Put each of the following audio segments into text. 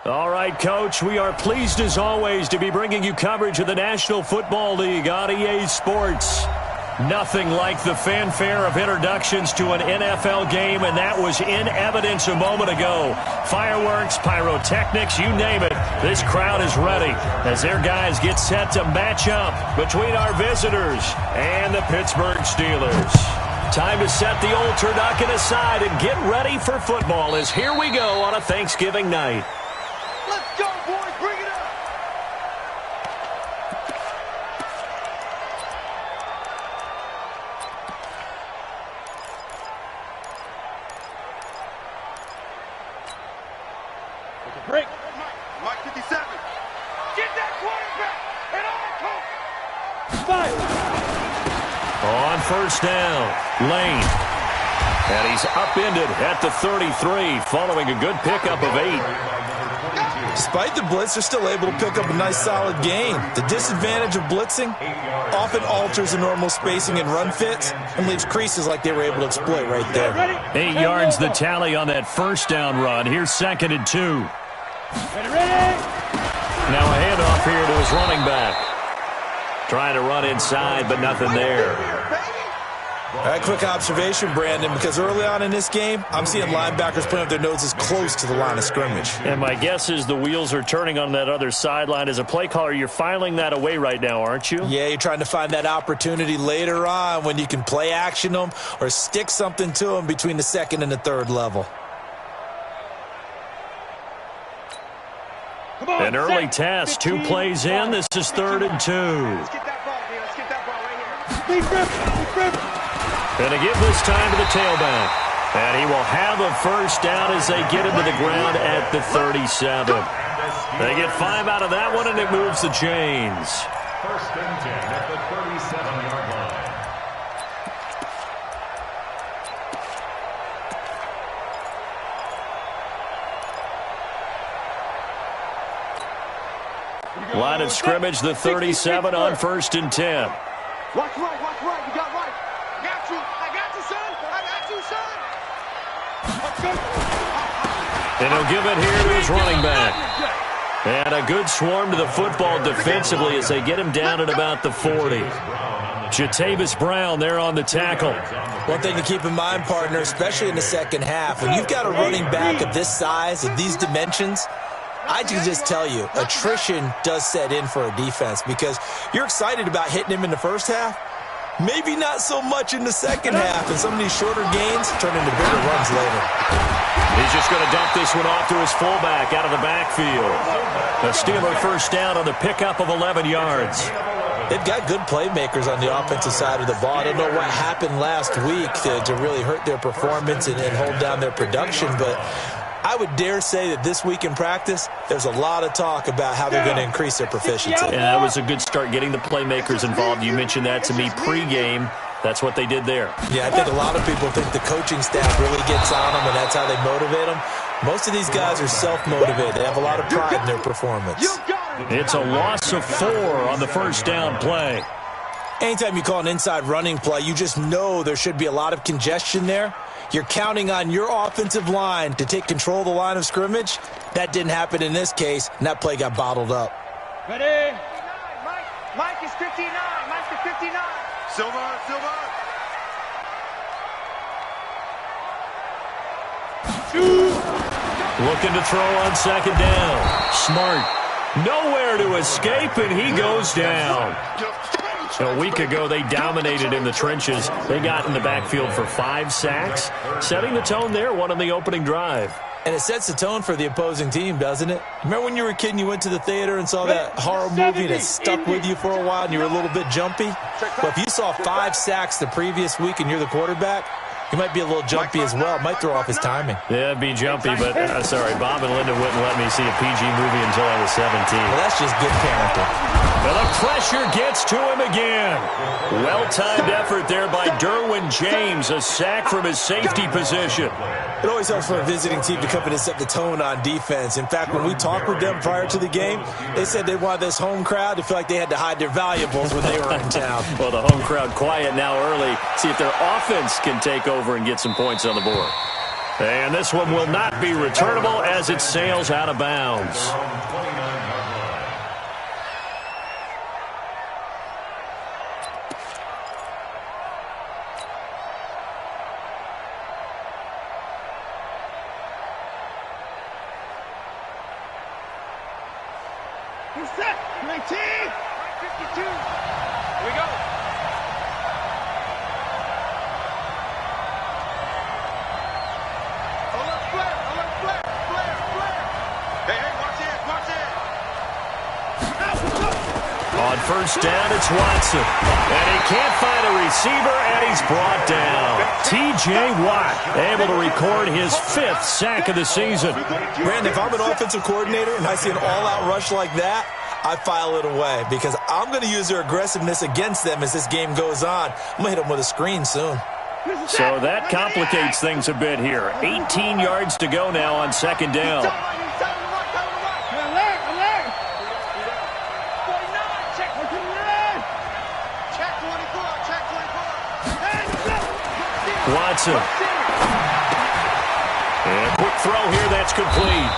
All right, Coach, we are pleased as always to be bringing you coverage of the National Football League on EA Sports. Nothing like the fanfare of introductions to an NFL game, and that was in evidence a moment ago. Fireworks, pyrotechnics, you name it. This crowd is ready as their guys get set to match up between our visitors and the Pittsburgh Steelers. Time to set the old turducken aside and get ready for football as here we go on a Thanksgiving night. Let's go, boys. Bring it up. Take a break. Mike 57. Get that quarterback. And on, coach. Fire. On first down, Lane. And he's upended at the 33 following a good pickup of 8. Despite the blitz, they're still able to pick up a nice solid gain. The disadvantage of blitzing often alters the normal spacing and run fits and leaves creases like they were able to exploit right there. 8 yards the tally on that first down run. Here's 2nd and 2. Now a handoff here to his running back. Trying to run inside, but nothing there. All right, quick observation, Brandon, because early on in this game, I'm seeing linebackers putting up their noses close to the line of scrimmage. And my guess is the wheels are turning on that other sideline. As a play caller, you're filing that away right now, aren't you? Yeah, you're trying to find that opportunity later on when you can play action them or stick something to them between the 2nd and the 3rd level. An early test, 2 plays in. This is 3rd and 2. Let's get that ball, man. Let's get that ball right here. And to give this time to the tailback. And he will have a first down as they get into the ground at the 37. They get 5 out of that one, and it moves the chains. 1st and 10 at the 37-yard line. Line of scrimmage, the 37 on 1st and 10. Watch right, watch right. You got right. I got you, son. I got you, son. And he'll give it here to his running back. And a good swarm to the football defensively as they get him down at about the 40. Jatavis Brown there on the tackle. One thing to keep in mind, partner, especially in the second half, when you've got a running back of this size, of these dimensions, I can just tell you, attrition does set in for a defense because you're excited about hitting him in the first half. Maybe not so much in the second half, and some of these shorter gains turn into bigger runs later. He's just going to dump this one off to his fullback out of the backfield. A Steeler first down on the pickup of 11 yards. They've got good playmakers on the offensive side of the ball. I don't know what happened last week to really hurt their performance and hold down their production, but I would dare say that this week in practice, there's a lot of talk about how they're going to increase their proficiency. And that was a good start, getting the playmakers involved. You mentioned that to me pregame. That's what they did there. Yeah, I think a lot of people think the coaching staff really gets on them, and that's how they motivate them. Most of these guys are self-motivated. They have a lot of pride in their performance. It's a loss of 4 on the first down play. Anytime you call an inside running play, you just know there should be a lot of congestion there. You're counting on your offensive line to take control of the line of scrimmage. That didn't happen in this case, and that play got bottled up. Ready? Mike is 59. Mike is 59. Silver. Looking to throw on 2nd down. Smart. Nowhere to escape, and he goes down. A week ago, they dominated in the trenches. They got in the backfield for 5 sacks, setting the tone there, one on the opening drive. And it sets the tone for the opposing team, doesn't it? Remember when you were a kid and you went to the theater and saw that horror movie and it stuck with you for a while and you were a little bit jumpy? Well, if you saw 5 sacks the previous week and you're the quarterback, he might be a little jumpy as well. Might throw off his timing. Yeah, it'd be jumpy, but sorry, Bob and Linda wouldn't let me see a PG movie until I was 17. Well, that's just good parenting. And the pressure gets to him again. Well-timed effort there by Derwin James, a sack from his safety position. It always helps for a visiting team to come in and set the tone on defense. In fact, when we talked with them prior to the game, they said they wanted this home crowd to feel like they had to hide their valuables when they were in town. Well, the home crowd quiet now early. See if their offense can take over and get some points on the board. And this one will not be returnable as it sails out of bounds. Set. 19. 52. Here we go. Alert flare. Alert flare. Flare. Flare. Hey, watch it. On first down, it's Watson. And he can't find a receiver, and he's brought down. T.J. Watt able to record his 5th sack of the season. Brandon, if I'm an offensive coordinator and I see an all-out rush like that, I file it away because I'm going to use their aggressiveness against them as this game goes on. I'm going to hit them with a screen soon. So that complicates things a bit here. 18 yards to go now on second down. Alert. Alert. 49. Check 49. Check 24. Check 24. Watson. And a quick throw here. That's complete.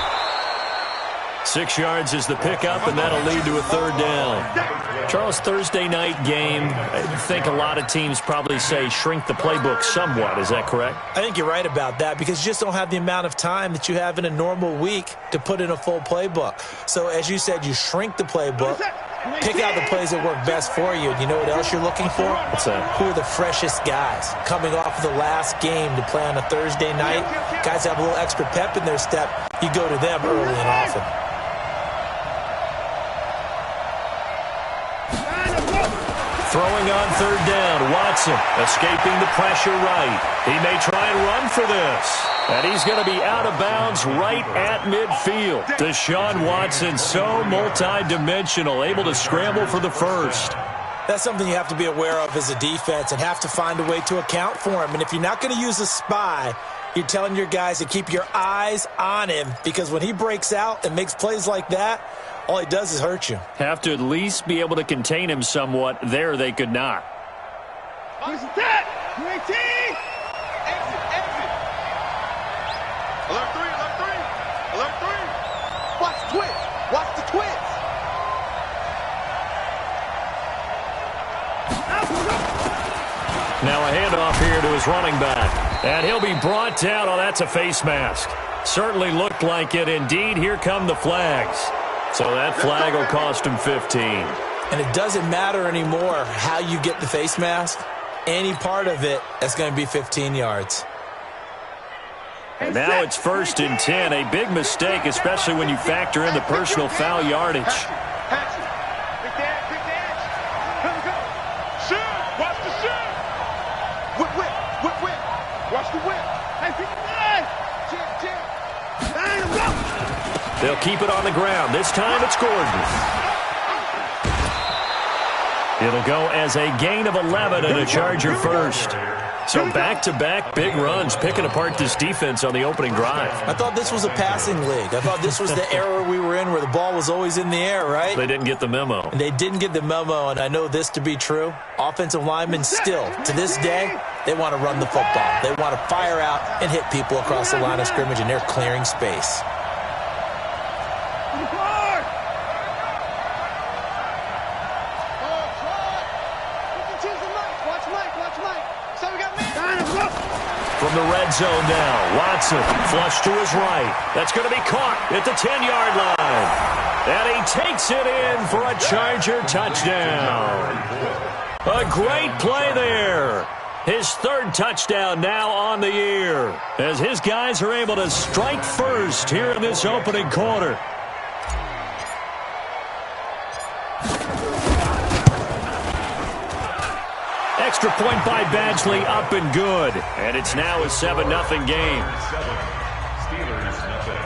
6 yards is the pickup, and that'll lead to a third down. Charles, Thursday night game, I think a lot of teams probably say shrink the playbook somewhat. Is that correct? I think you're right about that because you just don't have the amount of time that you have in a normal week to put in a full playbook. So, as you said, you shrink the playbook, pick out the plays that work best for you. And you know what else you're looking for? What's that? Who are the freshest guys coming off of the last game to play on a Thursday night? Guys have a little extra pep in their step. You go to them early and often. Throwing on third down, Watson escaping the pressure right. He may try and run for this. And he's going to be out of bounds right at midfield. Deshaun Watson, so multi-dimensional, able to scramble for the first. That's something you have to be aware of as a defense and have to find a way to account for him. And if you're not going to use a spy, you're telling your guys to keep your eyes on him because when he breaks out and makes plays like that, all he does is hurt you. Have to at least be able to contain him somewhat. There they could not. Who's that? 19. Exit. Alert 3. Alert 3. Watch the twins. Watch the twins. Now a handoff here to his running back. And he'll be brought down. Oh, that's a face mask. Certainly looked like it. Indeed, here come the flags. So that flag will cost him 15. And it doesn't matter anymore how you get the face mask. Any part of it, that's going to be 15 yards. And now it's 1st and 10. A big mistake, especially when you factor in the personal foul yardage. Quick dash. Here we go. Shoot. Watch the shoot. Whip. Watch the whip. Hey, 59. Chip. They'll keep it on the ground. This time it's Gordon. It'll go as a gain of 11 and a Charger first. So back-to-back big runs, picking apart this defense on the opening drive. I thought this was a passing league. I thought this was the era we were in where the ball was always in the air, right? They didn't get the memo. And they didn't get the memo, and I know this to be true. Offensive linemen still, to this day, they want to run the football. They want to fire out and hit people across the line of scrimmage, and they're clearing space. From the red zone now, Watson flush to his right. That's going to be caught at the 10-yard line. And he takes it in for a Charger touchdown. A great play there. His 3rd touchdown now on the year as his guys are able to strike first here in this opening quarter. Extra point by Badgley, up and good. And it's now a 7-0 game. Steelers nothing.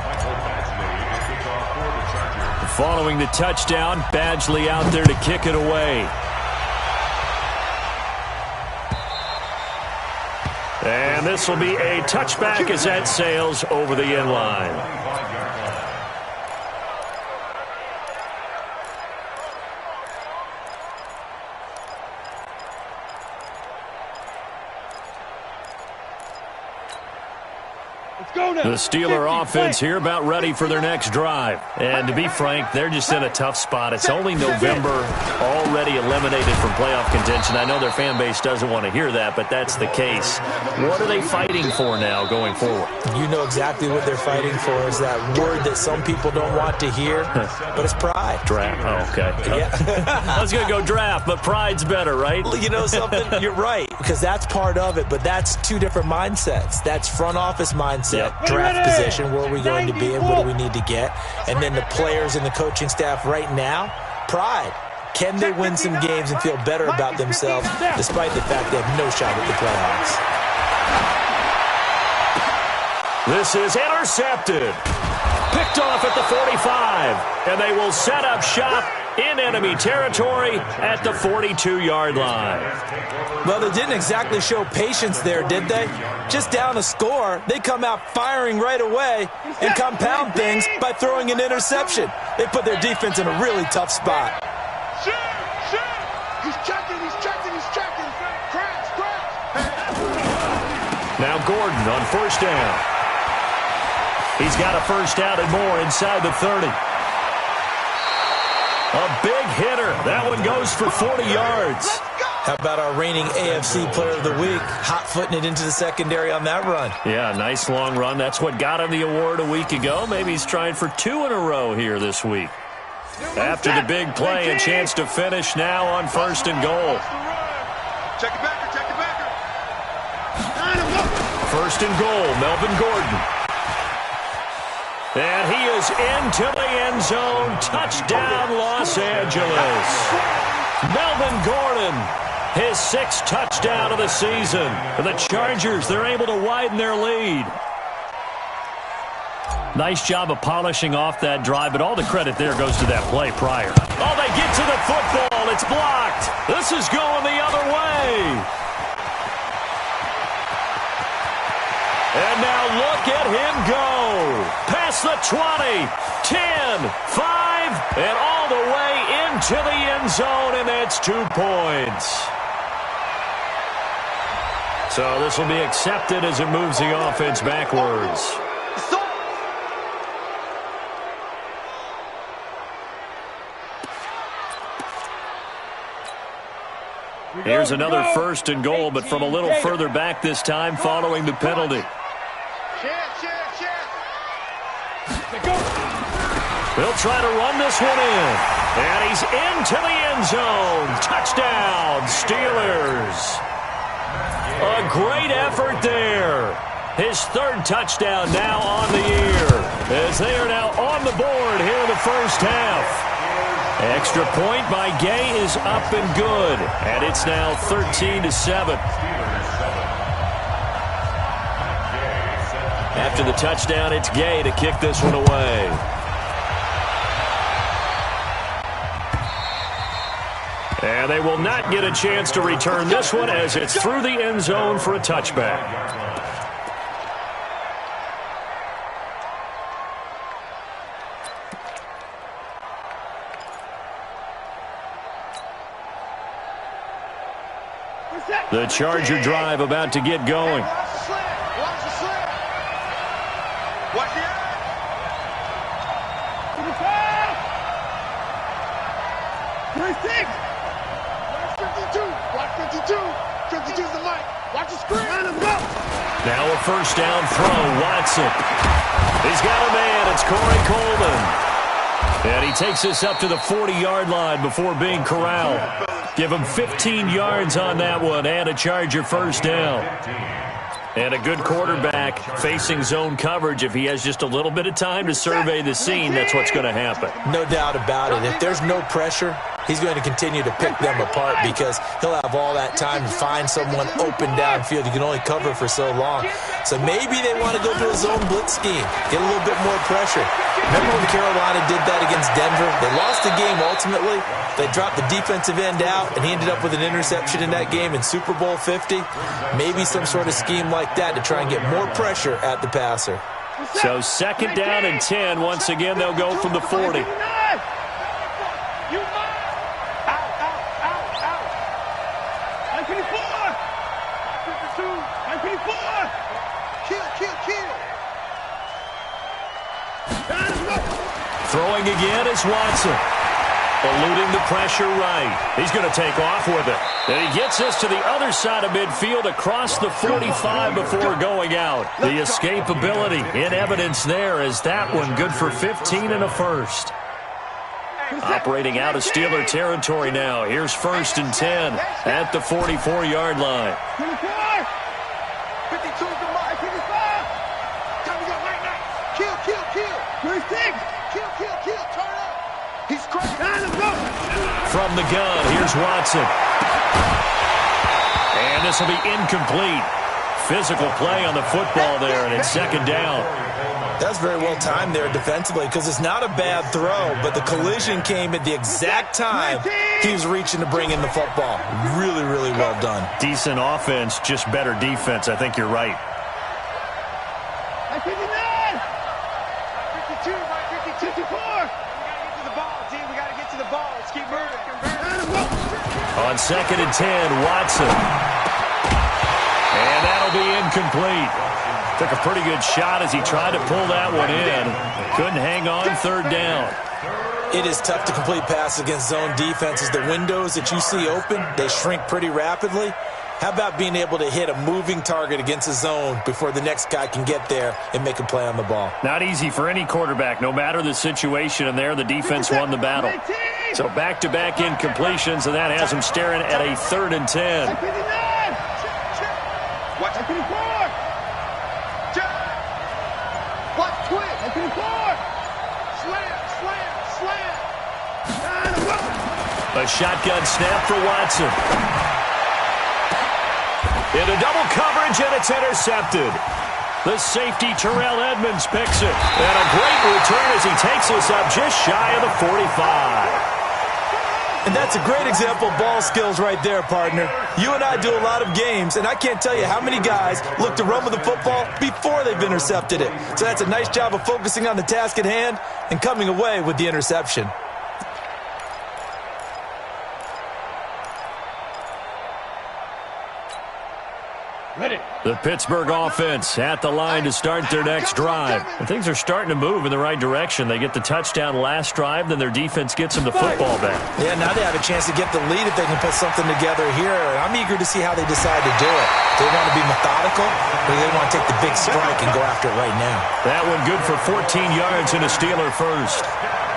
Michael Badgley will kick off for the Chargers. Following the touchdown, Badgley out there to kick it away. And this will be a touchback as that sails over the end line. The Steeler offense here about ready for their next drive. And to be frank, they're just in a tough spot. It's only November, already eliminated from playoff contention. I know their fan base doesn't want to hear that, but that's the case. What are they fighting for now going forward? You know exactly what they're fighting for. Is that word that some people don't want to hear, but it's pride. Draft. Oh, okay. Yeah. I was going to go draft, but pride's better, right? You know something? You're right, because that's part of it, but that's two different mindsets. That's front office mindset, draft position, where are we going to be and what do we need to get? And then the players and the coaching staff right now, pride. Can they win some games and feel better about themselves despite the fact they have no shot at the playoffs? This is intercepted. Picked off at the 45. And they will set up shop in enemy territory at the 42-yard line. Well, they didn't exactly show patience there, did they? Just down a score, they come out firing right away and compound things by throwing an interception. They put their defense in a really tough spot. Shoot! He's checking. Crash! Now Gordon on first down. He's got a first down and more inside the 30. A big hitter. That one goes for 40 yards. How about our reigning AFC Player of the Week, hot-footing it into the secondary on that run? Yeah, nice long run. That's what got him the award a week ago. Maybe he's trying for 2 in a row here this week. After the big play, a chance to finish now on first and goal. Check it backer. First and goal, Melvin Gordon. And he is into the end zone. Touchdown, Los Angeles. Melvin Gordon, his 6th touchdown of the season. For the Chargers, they're able to widen their lead. Nice job of polishing off that drive, but all the credit there goes to that play prior. Oh, they get to the football. It's blocked. This is going the other way. And now look at him go. Past the 20, 10, 5, and all the way into the end zone, and that's 2 points. So this will be accepted as it moves the offense backwards. Here's another first and goal, but from a little further back this time following the penalty. They'll try to run this one in. And he's into the end zone. Touchdown, Steelers. A great effort there. His 3rd touchdown now on the year, as they are now on the board here in the first half. Extra point by Gay is up and good, and it's now 13-7. After the touchdown, it's Gay to kick this one away. And they will not get a chance to return this one as it's through the end zone for a touchback. The Charger drive about to get going. Watch the slip. Watch the eye. Watch 52. 52's the mic. Watch the screen. Let him go. Now a first down throw. Watson. He's got a man. It's Corey Coleman. And he takes this up to the 40-yard line before being corralled. Give him 15 yards on that one and a Charger first down. And a good quarterback facing zone coverage. If he has just a little bit of time to survey the scene, that's what's going to happen. No doubt about it. If there's no pressure, he's going to continue to pick them apart because he'll have all that time to find someone open downfield. You can only cover for so long. So maybe they want to go to a zone blitz scheme, get a little bit more pressure. Remember when Carolina did that against Denver? They lost the game ultimately. They dropped the defensive end out, and he ended up with an interception in that game in Super Bowl 50. Maybe some sort of scheme like that to try and get more pressure at the passer. So 2nd down and 10. Once again, they'll go from the 40. Throwing again is Watson. Eluding the pressure right. He's going to take off with it. And he gets us to the other side of midfield across the 45 before going out. The escapability in evidence there as that one good for 15 and a first. Operating out of Steeler territory now. Here's 1st and 10 at the 44-yard line. 52 is the mark. 55. Time to go right now. Kill, kill, kill. 26. Kill, kill, kill. Turn up. He's crazy. From the gun, here's Watson. And this will be incomplete. Physical play on the football there, and it's 2nd down. That's very well timed there defensively because it's not a bad throw, but the collision came at the exact time he was reaching to bring in the football. Really, really well done. Decent offense, just better defense. I think you're right. 59. 52, right? 52. 54. We got to get to the ball. Let's keep moving. On 2nd and 10, Watson. And that'll be incomplete. Took a pretty good shot as he tried to pull that one in. Couldn't hang on 3rd down. It is tough to complete passes against zone defenses. The windows that you see open, they shrink pretty rapidly. How about being able to hit a moving target against a zone before the next guy can get there and make a play on the ball? Not easy for any quarterback, no matter the situation, and there the defense won the battle. So back-to-back incompletions, and that has him staring at a 3rd and 10. Watch 54. Watch twist. 54. Slam, slam, slam. A shotgun snap for Watson. Into double coverage, and it's intercepted. The safety, Terrell Edmonds, picks it. And a great return as he takes us up just shy of the 45. And that's a great example of ball skills right there, partner. You and I do a lot of games, and I can't tell you how many guys look to run with the football before they've intercepted it. So that's a nice job of focusing on the task at hand and coming away with the interception. Ready. The Pittsburgh offense at the line to start their next drive. And things are starting to move in the right direction. They get the touchdown last drive, then their defense gets them the football back. Yeah, now they have a chance to get the lead if they can put something together here. I'm eager to see how they decide to do it. They want to be methodical, or they want to take the big strike and go after it right now. That one good for 14 yards and a Steeler first.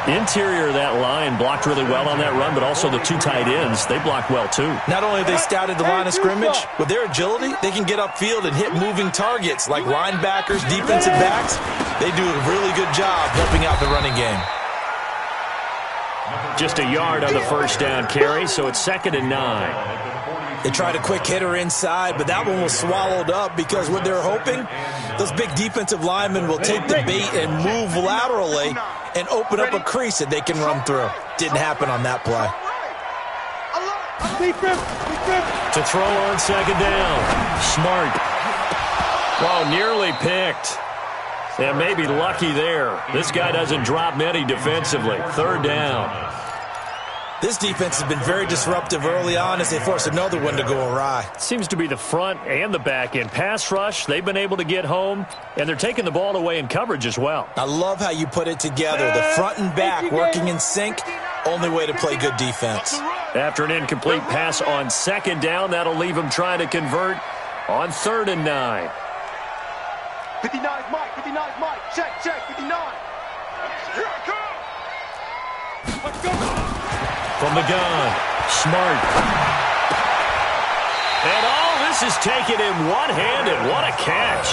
Interior of that line blocked really well on that run, but also the 2 tight ends, they blocked well too. Not only have they scouted the line of scrimmage, with their agility, they can get upfield and hit moving targets like linebackers, defensive backs. They do a really good job helping out the running game. Just a yard on the first down carry, so it's 2nd and 9. They tried a quick hitter inside, but that one was swallowed up because what they're hoping, those big defensive linemen will take the bait and move laterally and open up a crease that they can run through. Didn't happen on that play. To throw on 2nd down. Smart. Well, nearly picked. And maybe lucky there. This guy doesn't drop many defensively. 3rd down. This defense has been very disruptive early on as they force another one to go awry. Seems to be the front and the back end. Pass rush, they've been able to get home, and they're taking the ball away in coverage as well. I love how you put it together. The front and back working in sync, only way to play good defense. After an incomplete pass on 2nd down, that'll leave him trying to convert on 3rd and 9. 59 is Mike. 59 is Mike. Check, check. 59. Here I come. Let's go. From the gun, Smart. And all this is taken in one-handed. What a catch.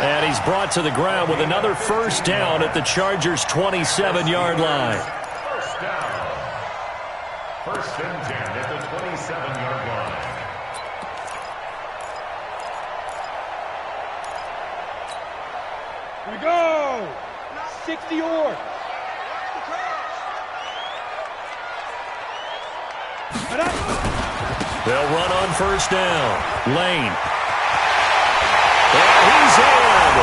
And he's brought to the ground with another first down at the Chargers' 27-yard line. First down. 1st and 10 at the 27-yard line. Here we go. 60 or. They'll run on first down. Lane. And he's in.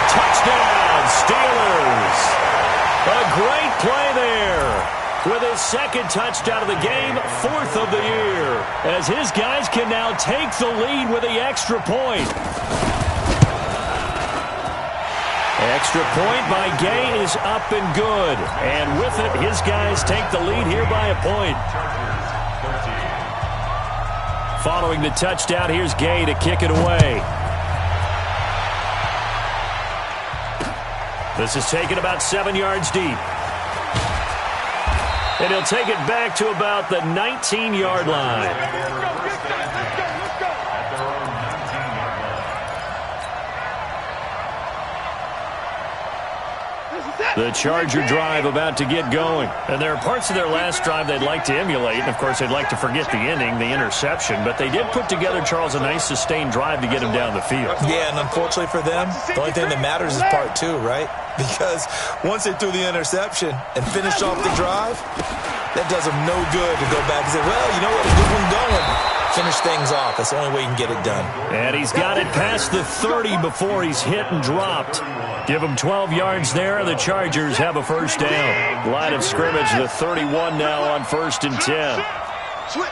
Touchdown, Steelers. A great play there. With his 2nd touchdown of the game, 4th of the year. As his guys can now take the lead with the extra point. Extra point by Gay is up and good. And with it, his guys take the lead here by a point. Following the touchdown, here's Gay to kick it away. This is taken about 7 yards deep. And he'll take it back to about the 19-yard line. The Charger drive about to get going. And there are parts of their last drive they'd like to emulate. And, of course, they'd like to forget the ending, the interception. But they did put together, Charles, a nice sustained drive to get him down the field. Yeah, and unfortunately for them, the only thing that matters is part two, right? Because once they threw the interception and finished off the drive, that does them no good to go back and say, well, you know what, a good one going. Finish things off. That's the only way you can get it done. And he's got it past the 30 before he's hit and dropped. Give him 12 yards there. The Chargers have a first down. Line of scrimmage, the 31 now on 1st and 10. Switch.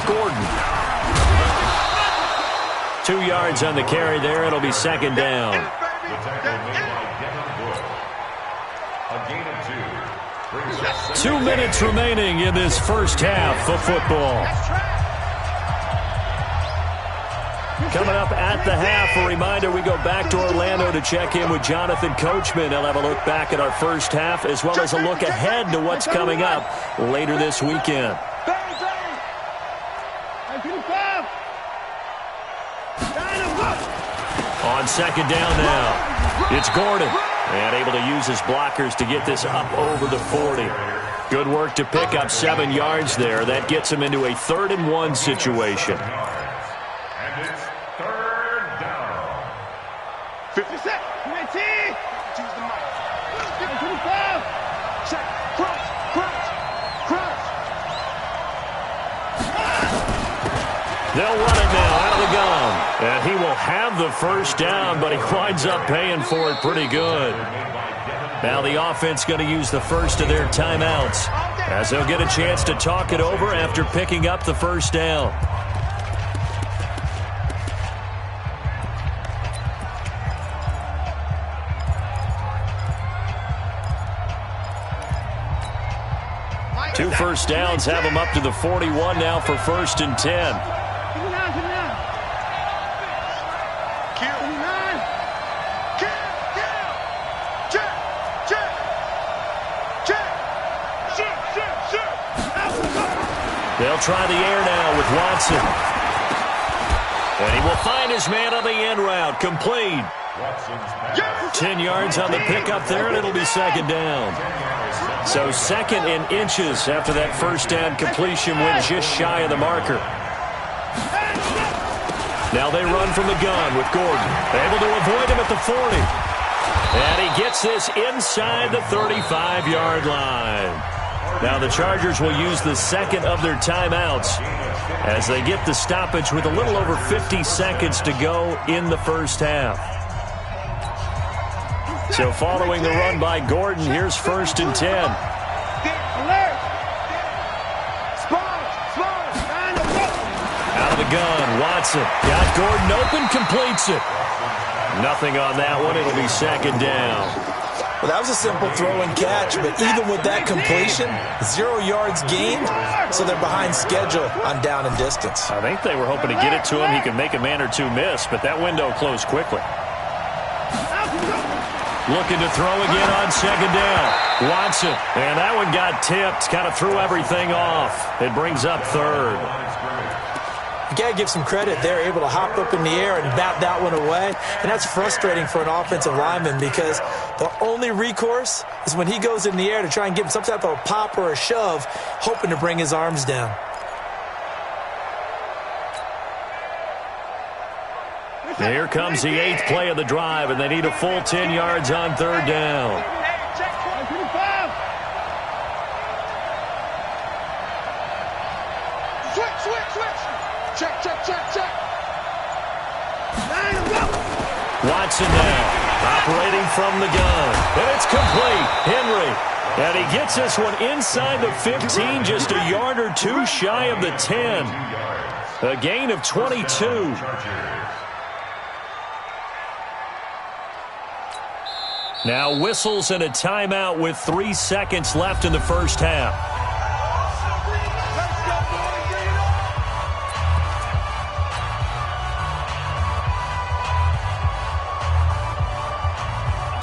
Gordon. 2 yards on the carry there. It'll be second down. 2 minutes remaining in this first half of football. Coming up at the half, a reminder, we go back to Orlando to check in with Jonathan Coachman. He'll have a look back at our first half as well as a look ahead to what's coming up later this weekend. On second down now, it's Gordon. And able to use his blockers to get this up over the 40. Good work to pick up 7 yards there. That gets him into a 3rd and 1 situation. And it's 3rd down. 50 seconds. 20. Choose the mic. 25. Check. Crunch. They'll run it now out of the gun. And he will have the first down, but he winds up paying for it pretty good. Now the offense going to use the first of their timeouts as they'll get a chance to talk it over after picking up the first down. Two first downs have them up to the 41 now for 1st and 10. They'll try the air now with Watson. And he will find his man on the end route. Complete. 10 yards on the pickup there, and it'll be second down. So 2nd and inches after that first down completion went just shy of the marker. Now they run from the gun with Gordon. Able to avoid him at the 40. And he gets this inside the 35-yard line. Now the Chargers will use the 2nd of their timeouts as they get the stoppage with a little over 50 seconds to go in the first half. So following the run by Gordon, here's 1st and 10. Out of the gun, Watson got Gordon open, completes it. Nothing on that one. It'll be second down. Well, that was a simple throw and catch, but even with that completion, 0 yards gained, so they're behind schedule on down and distance. I think they were hoping to get it to him. He could make a man or two miss, but that window closed quickly. Looking to throw again on second down. Watson, and that one got tipped, kind of threw everything off. It brings up 3rd. You got to give some credit. They're able to hop up in the air and bat that one away. And that's frustrating for an offensive lineman because the only recourse is when he goes in the air to try and give him some type of a pop or a shove, hoping to bring his arms down. Here comes the 8th play of the drive, and they need a full 10 yards on 3rd down. Watson now. Operating from the gun. And it's complete. Henry. And he gets this one inside the 15, just a yard or two shy of the 10. A gain of 22. Now whistles and a timeout with 3 seconds left in the first half.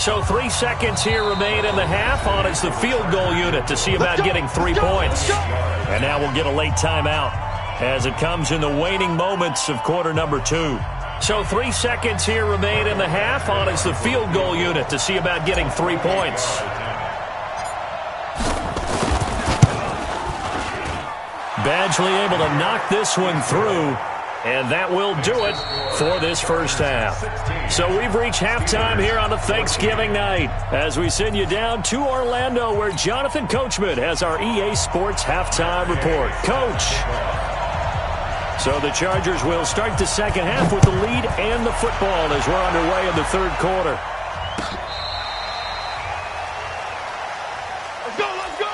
So 3 seconds here remain in the half. On is the field goal unit to see about getting 3 points. And now we'll get a late timeout as it comes in the waning moments of quarter number 2. So 3 seconds here remain in the half. On is the field goal unit to see about getting 3 points. Badgley able to knock this one through. And that will do it for this first half. So we've reached halftime here on a Thanksgiving night as we send you down to Orlando where Jonathan Coachman has our EA Sports halftime report. Coach. So the Chargers will start the second half with the lead and the football as we're underway in the third quarter. Let's go, let's go!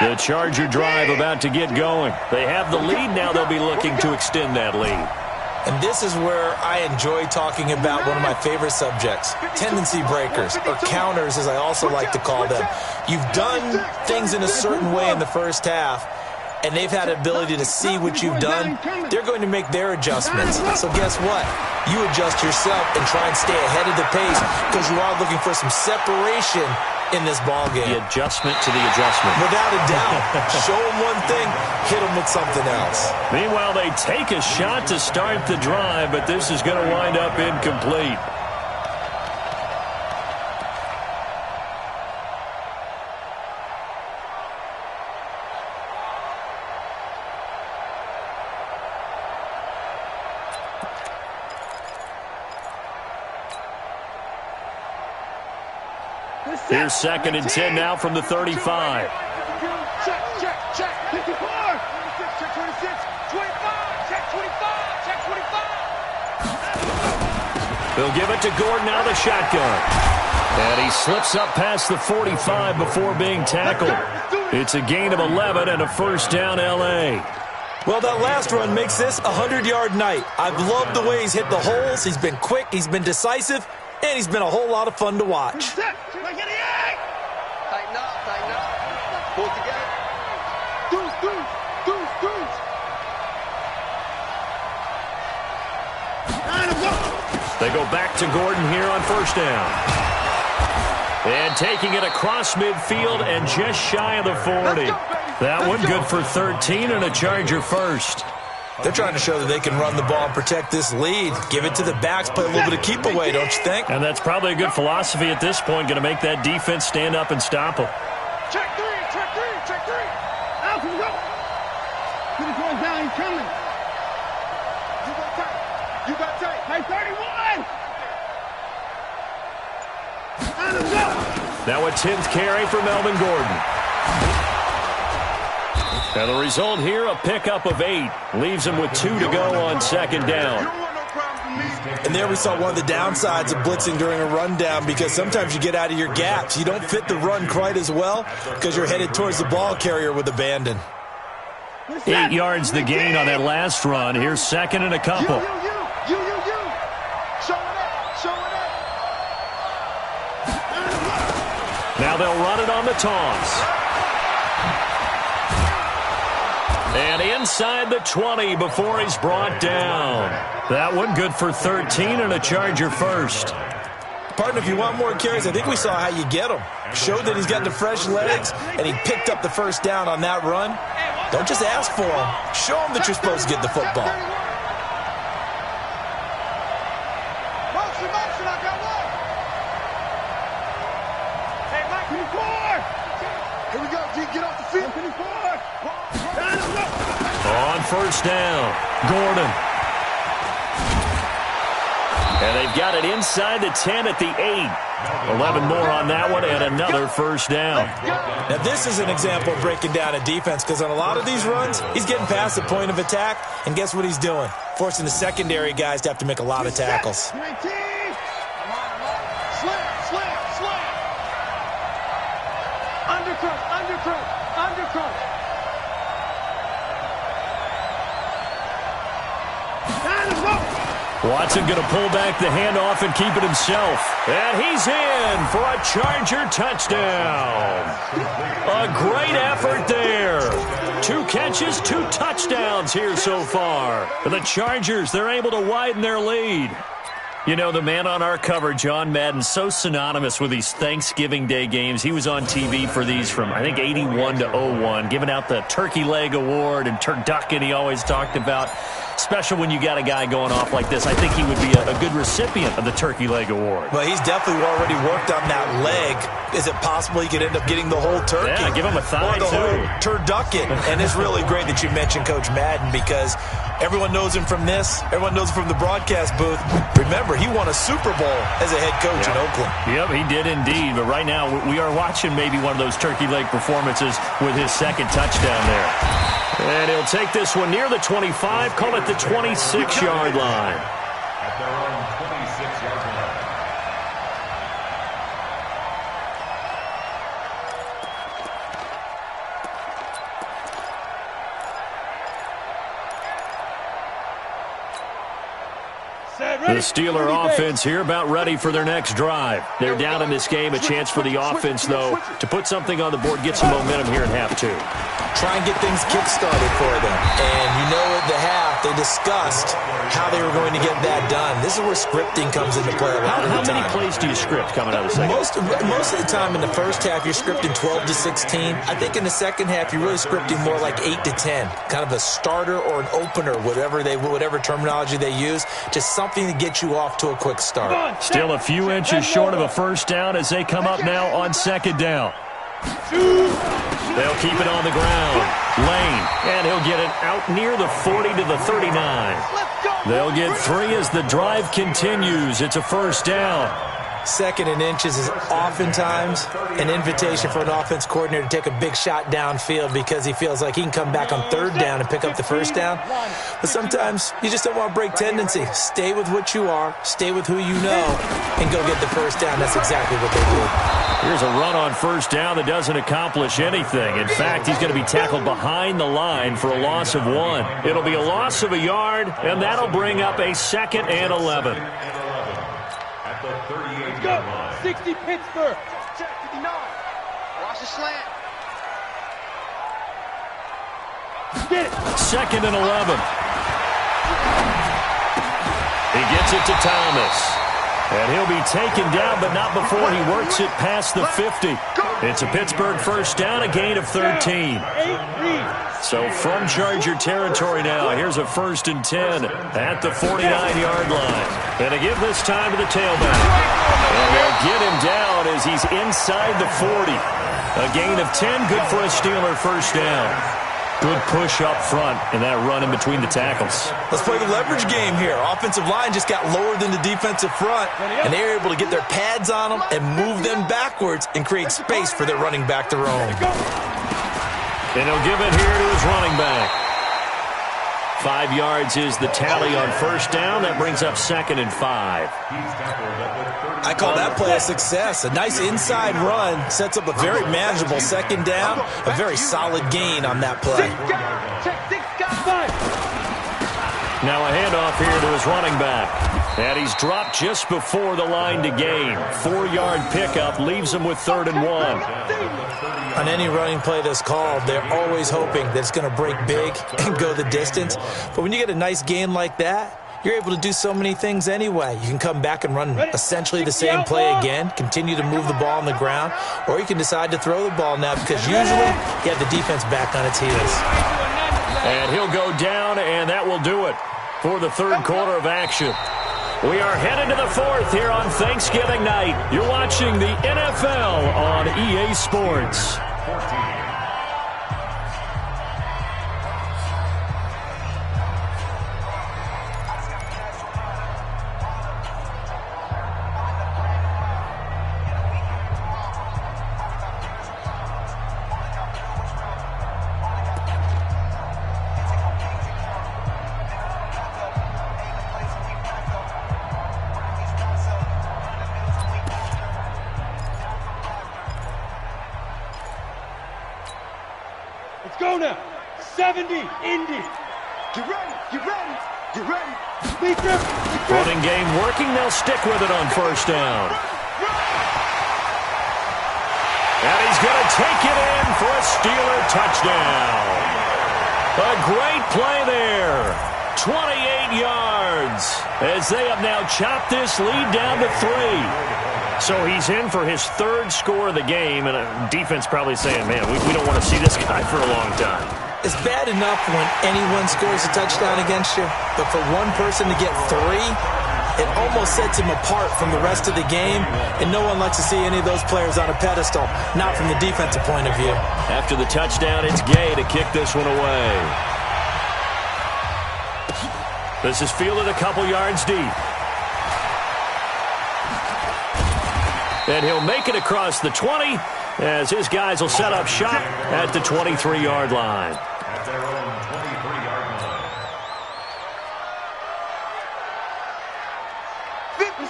The Charger drive about to get going. They have the lead. Now they'll be looking to extend that lead. And this is where I enjoy talking about one of my favorite subjects, tendency breakers, or counters as I also like to call them. You've done things in a certain way in the first half, and they've had the ability to see what you've done. They're going to make their adjustments. So guess what? You adjust yourself and try and stay ahead of the pace because you are looking for some separation in this ball game. The adjustment to the adjustment. Without a doubt. Show them one thing, hit them with something else. Meanwhile, they take a shot to start the drive, but this is going to wind up incomplete. Here's 2nd and 10 now from the 35. Check, check. 54. Check 26. 25. Check 25. Check 25. They'll give it to Gordon out of the shotgun. And he slips up past the 45 before being tackled. It's a gain of 11 and a first down L.A. Well, that last run makes this a 100-yard night. I've loved the way he's hit the holes. He's been quick. He's been decisive. And he's been a whole lot of fun to watch. Tighten up. Pull together. Deuce. They go back to Gordon here on first down. And taking it across midfield and just shy of the 40. That one good for 13 and a Charger first. They're trying to show that they can run the ball and protect this lead. Give it to the backs, play a little bit of keep away, don't you think? And that's probably a good philosophy at this point, going to make that defense stand up and stop them. Check three. Out, go. Get his one down, he's coming. You got tight. Hey, 31. Out of go. Now a 10th carry for Melvin Gordon. And the result here, a pickup of 8. Leaves him with 2 to go on second down. And there we saw one of the downsides of blitzing during a rundown because sometimes you get out of your gaps. You don't fit the run quite as well because you're headed towards the ball carrier with abandon. 8 yards the gain on that last run. Here's 2nd and a couple. You. Show it up. Now they'll run it on the toss. And inside the 20 before he's brought down. That one good for 13 and a Charger first. Partner, if you want more carries, I think we saw how you get them. Showed that he's got the fresh legs, and he picked up the first down on that run. Don't just ask for them. Show them that you're supposed to get the football. Motion, I got one. Hey, Mike, 24. Here we go, G, get off the field. 24. On first down, Gordon. And they've got it inside the 10 at the 8. 11 more on that one and another first down. Now, this is an example of breaking down a defense because on a lot of these runs, he's getting past the point of attack, and guess what he's doing? Forcing the secondary guys to have to make a lot of tackles. Watson going to pull back the handoff and keep it himself. And he's in for a Charger touchdown. A great effort there. 2 catches, 2 touchdowns here so far. For the Chargers, they're able to widen their lead. You know, the man on our cover, John Madden, so synonymous with these Thanksgiving Day games. He was on TV for these from, I think, 81 to 01, giving out the Turkey Leg Award and turducken he always talked about. Special when you got a guy going off like this. I think he would be a good recipient of the Turkey Leg Award. Well, he's definitely already worked on that leg. Is it possible he could end up getting the whole turkey? Yeah, give him a thigh, or the too. whole turducken. And it's really great that you mentioned Coach Madden because everyone knows him from this. Everyone knows him from the broadcast booth. Remember, he won a Super Bowl as a head coach in Oakland. Yep, he did indeed. But right now, we are watching maybe one of those turkey leg performances with his second touchdown there. And he'll take this one near the 25, call it the 26-yard line. At their own 26-yard line. The Steeler offense here about ready for their next drive. They're down in this game. A chance for the offense, though, to put something on the board, get some momentum here in half 2. Try and get things kick-started for them. And you know at the half, they discussed how they were going to get that done. This is where scripting comes into play a lot of the time. How many plays do you script coming out of the second? Most of the time in the first half, you're scripting 12 to 16. I think in the second half, you're really scripting more like 8 to 10. Kind of a starter or an opener, whatever terminology they use. Just something to get you off to a quick start. Still a few inches short of a first down as they come up now on second down. They'll keep it on the ground. Lane, and he'll get it out near the 40 to the 39. They'll get 3 as the drive continues. It's a first down. Second and inches is oftentimes an invitation for an offense coordinator to take a big shot downfield because he feels like he can come back on third down and pick up the first down. But sometimes you just don't want to break tendency. Stay with what you are, stay with who you know, and go get the first down. That's exactly what they did. Here's a run on first down that doesn't accomplish anything. In fact, he's going to be tackled behind the line for a loss of 1. It'll be a loss of a yard, and that'll bring up a 2nd and 11. At the 38-yard line. 60 Pittsburgh. Check 59. Watch the slant. Get it. 2nd and 11. He gets it to Thomas. And he'll be taken down, but not before he works it past the 50. It's a Pittsburgh first down, a gain of 13. So from Charger territory now, here's a 1st and 10 at the 49-yard line. And to give this time to the tailback. And they'll get him down as he's inside the 40. A gain of 10, good for a Steeler first down. Good push up front and that run in between the tackles. Let's play the leverage game here. Offensive line just got lower than the defensive front, and they were able to get their pads on them and move them backwards and create space for their running back to roam. And he'll give it here to his running back. 5 yards is the tally on first down. That brings up 2nd and 5. I call that play a success. A nice inside run sets up a very manageable second down. A very solid gain on that play. Now a handoff here to his running back. And he's dropped just before the line to gain. 4-yard pickup leaves him with 3rd and 1. On any running play that's called, they're always hoping that it's going to break big and go the distance. But when you get a nice gain like that, you're able to do so many things anyway. You can come back and run essentially the same play again, continue to move the ball on the ground, or you can decide to throw the ball now because usually you have the defense back on its heels. And he'll go down, and that will do it for the 3rd quarter of action. We are headed to the 4th here on Thanksgiving night. You're watching the NFL on EA Sports. Go now. 70, Indy. Get ready, get ready, get ready. Be careful. Running game working. They'll stick with it on first down. And he's going to take it in for a Steeler touchdown. A great play there. 28 yards as they have now chopped this lead down to 3. So he's in for his 3rd score of the game, and defense probably saying, man, we don't want to see this guy for a long time. It's bad enough when anyone scores a touchdown against you, but for one person to get 3, it almost sets him apart from the rest of the game, and no one likes to see any of those players on a pedestal, not from the defensive point of view. After the touchdown, it's Gay to kick this one away. This is fielded a couple yards deep. And he'll make it across the 20 as his guys will set up shop at the 23-yard line. At their own 23-yard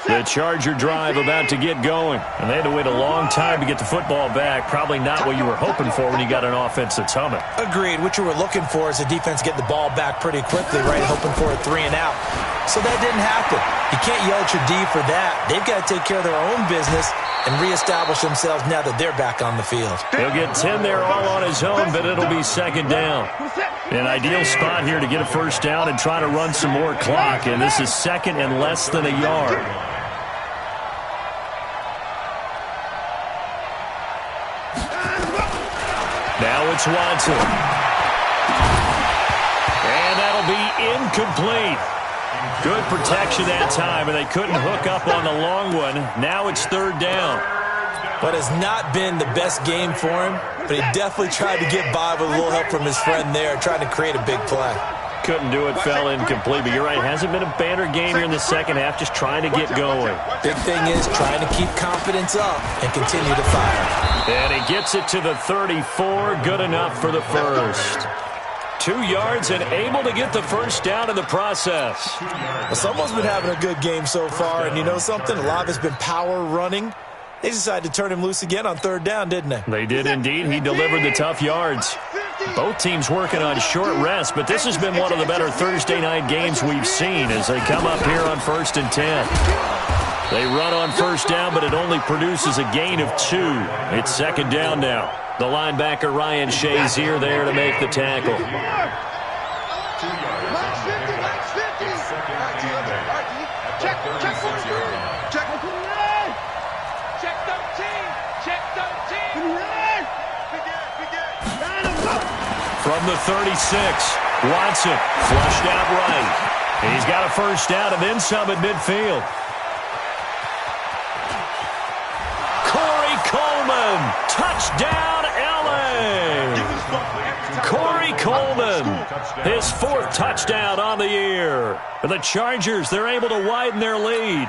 line. The Charger drive about to get going. And they had to wait a long time to get the football back. Probably not what you were hoping for when you got an offense that's humming. Agreed. What you were looking for is the defense get the ball back pretty quickly, right? Hoping for a 3 and out. So that didn't happen. You can't yell at your D for that. They've got to take care of their own business and reestablish themselves now that they're back on the field. He'll get 10 there all on his own, but it'll be second down. An ideal spot here to get a first down and try to run some more clock, and this is second and less than a yard. Now it's Watson. And that'll be incomplete. Good protection that time, and they couldn't hook up on the long one. Now it's third down. What has not been the best game for him, but he definitely tried to get by with a little help from his friend there, trying to create a big play. Couldn't do it, fell incomplete, but you're right, it hasn't been a banner game here in the second half, just trying to get going. Big thing is trying to keep confidence up and continue to fire. And he gets it to the 34, good enough for the first. 2 yards and able to get the first down in the process. Well, someone's been having a good game so far, and you know something? A lot of it's been power running. They decided to turn him loose again on third down, didn't they? They did indeed. He delivered the tough yards. Both teams working on short rest, but this has been one of the better Thursday night games we've seen as they come up here on 1st and 10. They run on first down, but it only produces a gain of 2. It's second down now. The linebacker, Ryan Shazier, there to make the tackle. From the 36, Watson flushed out right. And he's got a first down and then some at midfield. Corey Coleman, touchdown LA. Corey Coleman, his 4th touchdown on the year. And the Chargers, they're able to widen their lead.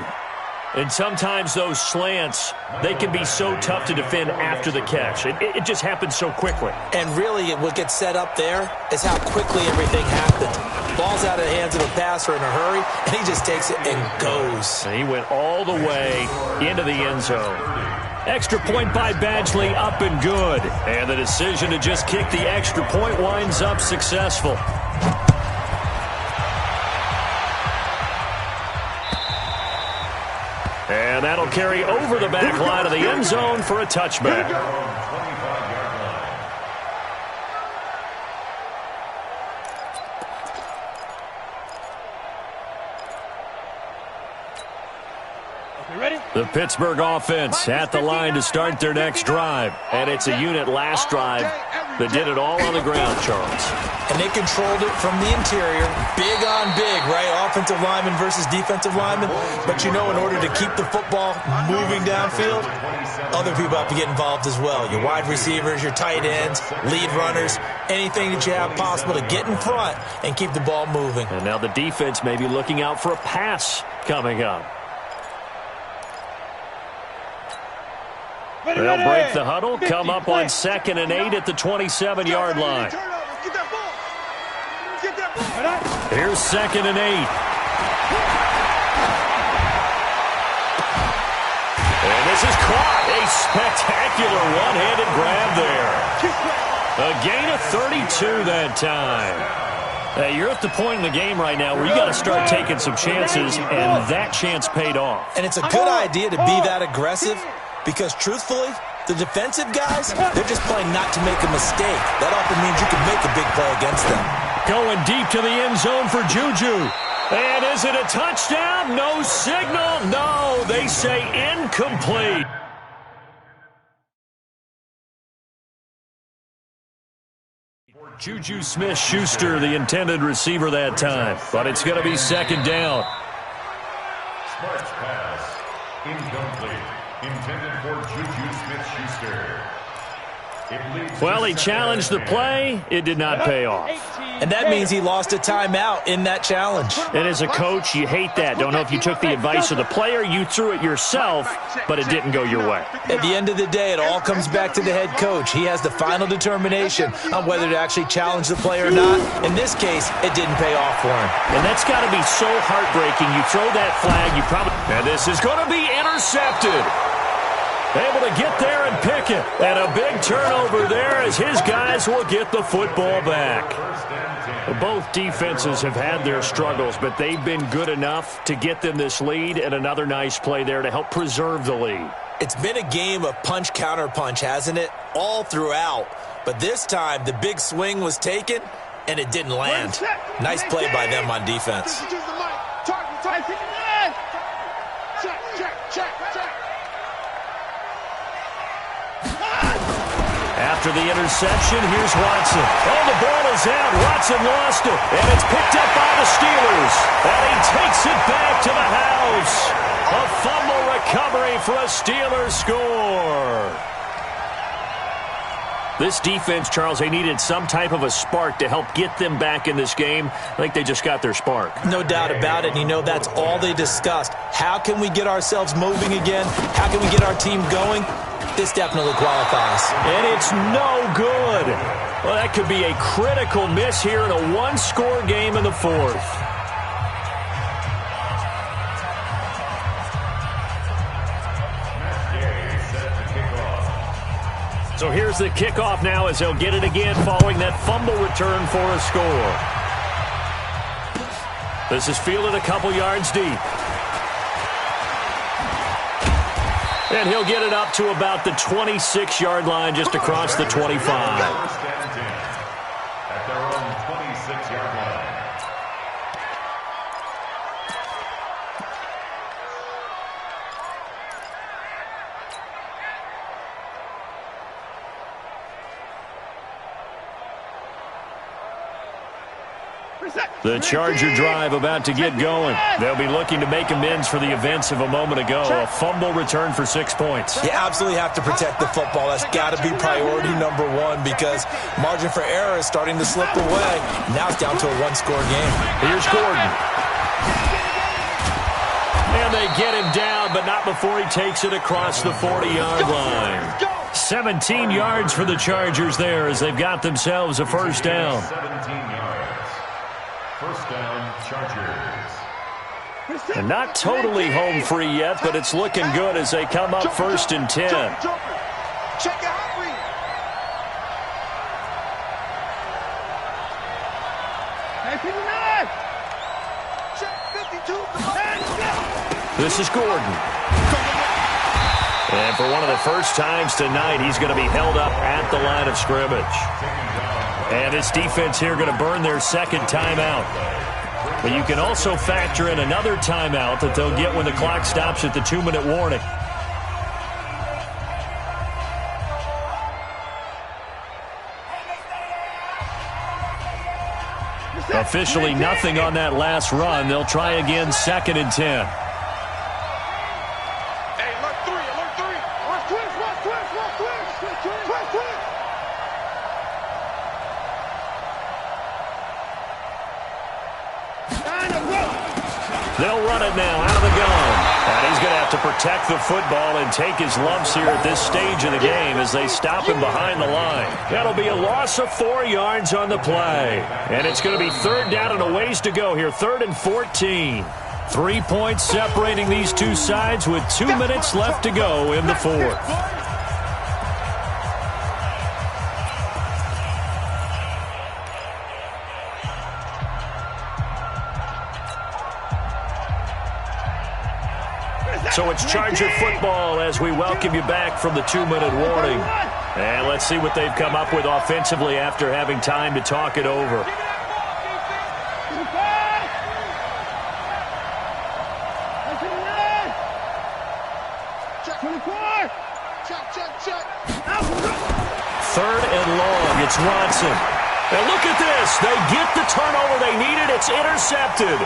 And sometimes those slants, they can be so tough to defend after the catch. It just happens so quickly. And really, what gets set up there is how quickly everything happened. Ball's out of the hands of a passer in a hurry, and he just takes it and goes. And he went all the way into the end zone. Extra point by Badgley, up and good. And the decision to just kick the extra point winds up successful. And that'll carry over the back line of the end zone for a touchback. The Pittsburgh offense at the line to start their next drive. And it's a unit last drive that did it all on the ground, Charles. And they controlled it from the interior. Big on big, right? Offensive lineman versus defensive lineman. But you know, in order to keep the football moving downfield, other people have to get involved as well. Your wide receivers, your tight ends, lead runners, anything that you have possible to get in front and keep the ball moving. And now the defense may be looking out for a pass coming up. They'll break the huddle, come up on 2nd and 8 at the 27-yard line. Here's 2nd and 8. And this is caught. A spectacular one-handed grab there. A gain of 32 that time. You're at the point in the game right now where you got to start taking some chances, and that chance paid off. And it's a good idea to be that aggressive because, truthfully, the defensive guys, they're just playing not to make a mistake. That often means you can make a big play against them. Going deep to the end zone for Juju. And is it a touchdown? No signal. No, they say incomplete. Juju Smith-Schuster, the intended receiver that time. But it's going to be second down. Smart's pass. Incomplete. Intended for Juju Smith-Schuster. Well, he challenged the play. It did not pay off. And that means he lost a timeout in that challenge. And as a coach, you hate that. Don't know if you took the advice of the player, you threw it yourself, but it didn't go your way. At the end of the day, it all comes back to the head coach. He has the final determination on whether to actually challenge the play or not. In this case, it didn't pay off for him. And that's got to be so heartbreaking. You throw that flag, you probably... And this is going to be intercepted. Able to get there and pick it. And a big turnover there as his guys will get the football back. Both defenses have had their struggles, but they've been good enough to get them this lead, and another nice play there to help preserve the lead. It's been a game of punch-counter-punch, hasn't it? All throughout. But this time, the big swing was taken, and it didn't land. Nice play by them on defense. After the interception, here's Watson. Oh, the ball is out. Watson lost it, and it's picked up by the Steelers. And he takes it back to the house. A fumble recovery for a Steelers score. This defense, Charles, they needed some type of a spark to help get them back in this game. I think they just got their spark. No doubt about it. And you know, that's all they discussed. How can we get ourselves moving again? How can we get our team going? This definitely qualifies. And it's no good. Well, that could be a critical miss here in a one-score game in the fourth. So here's the kickoff now as they'll get it again following that fumble return for a score. This is fielded a couple yards deep. And he'll get it up to about the 26-yard line just across the 25. First and 10 at their own 26-yard line. The Charger drive about to get going. They'll be looking to make amends for the events of a moment ago. A fumble return for 6 points. You absolutely have to protect the football. That's got to be priority number one because margin for error is starting to slip away. Now it's down to a one-score game. Here's Gordon. And they get him down, but not before he takes it across the 40-yard line. 17 yards for the Chargers there as they've got themselves a first down. 17 yards. First down, Chargers. And not totally home free yet, but it's looking good as they come up first and 10. This is Gordon. And for one of the first times tonight, he's going to be held up at the line of scrimmage. And this defense here going to burn their second timeout. But you can also factor in another timeout that they'll get when the clock stops at the 2-minute warning. Officially nothing on that last run. They'll try again, second and 10. They'll run it now out of the gun. And he's going to have to protect the football and take his lumps here at this stage of the game as they stop him behind the line. That'll be a loss of 4 yards on the play. And it's going to be third down and a ways to go here, 3rd and 14. 3 points separating these two sides with 2 minutes left to go in the fourth. So it's Charger football as we welcome you back from the 2-minute warning. And let's see what they've come up with offensively after having time to talk it over. Third and long. It's Watson. And look at this. They get the turnover they needed. It's intercepted.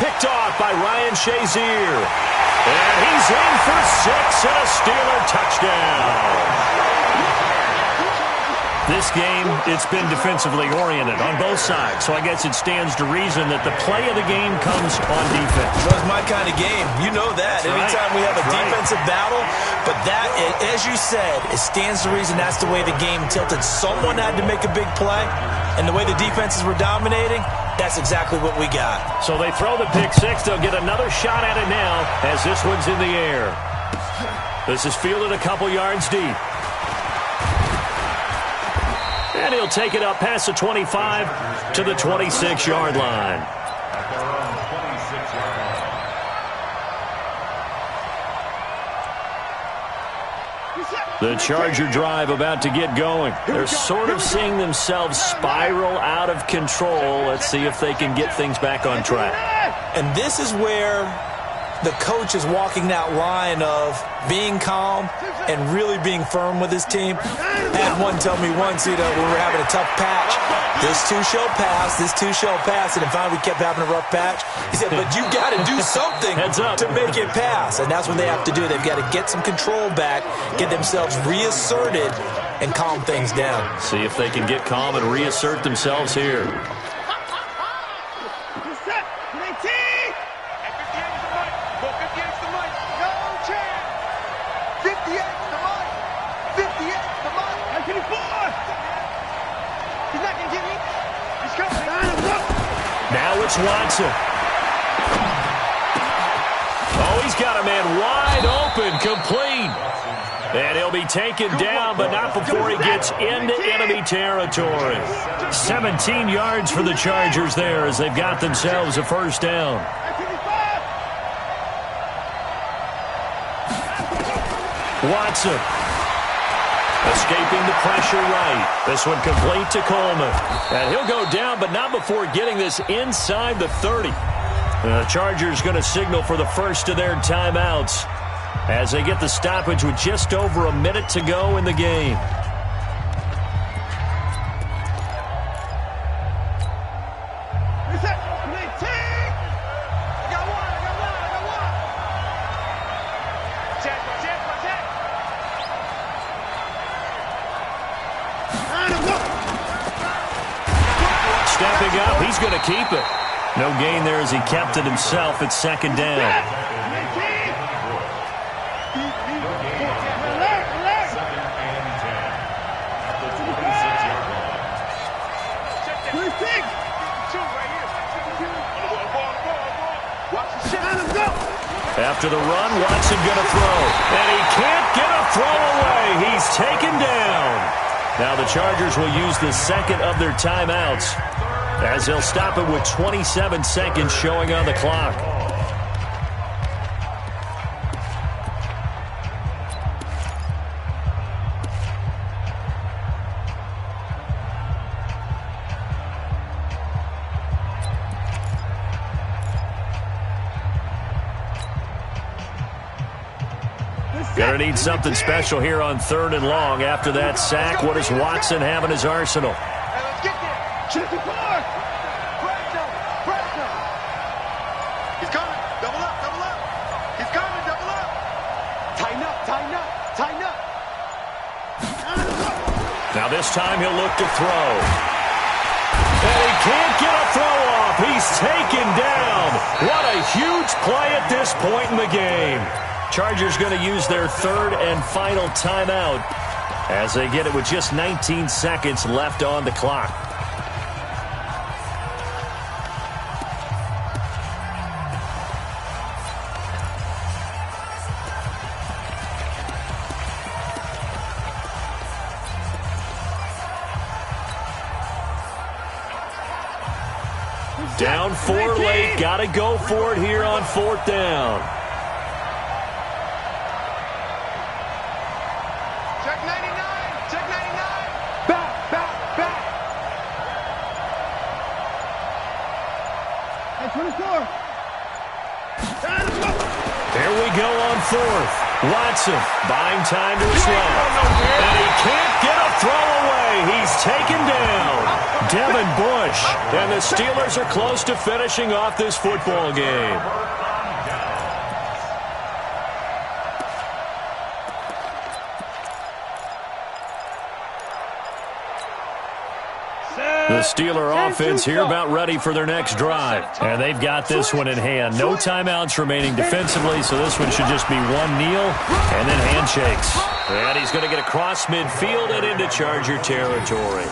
Picked off by Ryan Shazier. And he's in for 6 and a Steeler touchdown. This game, it's been defensively oriented on both sides, so I guess it stands to reason that the play of the game comes on defense. Well, it's my kind of game. You know that. Anytime we have a defensive battle, but that, as you said, it stands to reason that's the way the game tilted. Someone had to make a big play, and the way the defenses were dominating, that's exactly what we got. So they throw the pick six. They'll get another shot at it now as this one's in the air. This is fielded a couple yards deep. And he'll take it up past the 25 to the 26-yard line. At their own 26-yard line. The Charger drive about to get going. They're sort of seeing themselves spiral out of control. Let's see if they can get things back on track. And this is where the coach is walking that line of being calm and really being firm with his team. I had one tell me once, when we were having a tough patch, this too shall pass, this too shall pass, and then finally we kept having a rough patch. He said, but you got to do something to make it pass, and that's what they have to do. They've got to get some control back, get themselves reasserted, and calm things down. See if they can get calm and reassert themselves here. Now it's Watson. Oh, he's got a man wide open, complete. And he'll be taken down, but not before he gets into enemy territory. 17 yards for the Chargers there as they've got themselves a first down. Watson. Escaping the pressure right. This one complete to Coleman. And he'll go down, but not before getting this inside the 30. The Chargers going to signal for the first of their timeouts as they get the stoppage with just over a minute to go in the game. Stepping up, he's going to keep it. No gain there as he kept it himself. It's second down. After the run, Watson going to throw. And he can't get a throw away. He's taken down. Now the Chargers will use the second of their timeouts as they'll stop it with 27 seconds showing on the clock. Gonna need something special here on 3rd and long. After that sack, what does Watson have in his arsenal? He's coming. Double up, double up. He's coming, double up. Tighten up, tighten up, tighten up. Now this time he'll look to throw. And he can't get a throw off. He's taken down. What a huge play at this point in the game. Chargers going to use their 3rd and final timeout as they get it with just 19 seconds left on the clock. Down 4 late. Got to go for it here on 4th down. Here we go on fourth. Watson buying time to his left. And he can't get a throw away. He's taken down. Devin Bush. And the Steelers are close to finishing off this football game. The Steeler offense here about ready for their next drive. And they've got this one in hand. No timeouts remaining defensively, so this one should just be one kneel and then handshakes. And he's going to get across midfield and into Charger territory.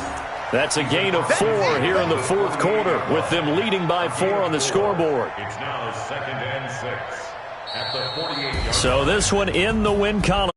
That's a gain of 4 here in the fourth quarter, with them leading by 4 on the scoreboard. It's now 2nd and 6 at the 48-yard line. So this one in the win column.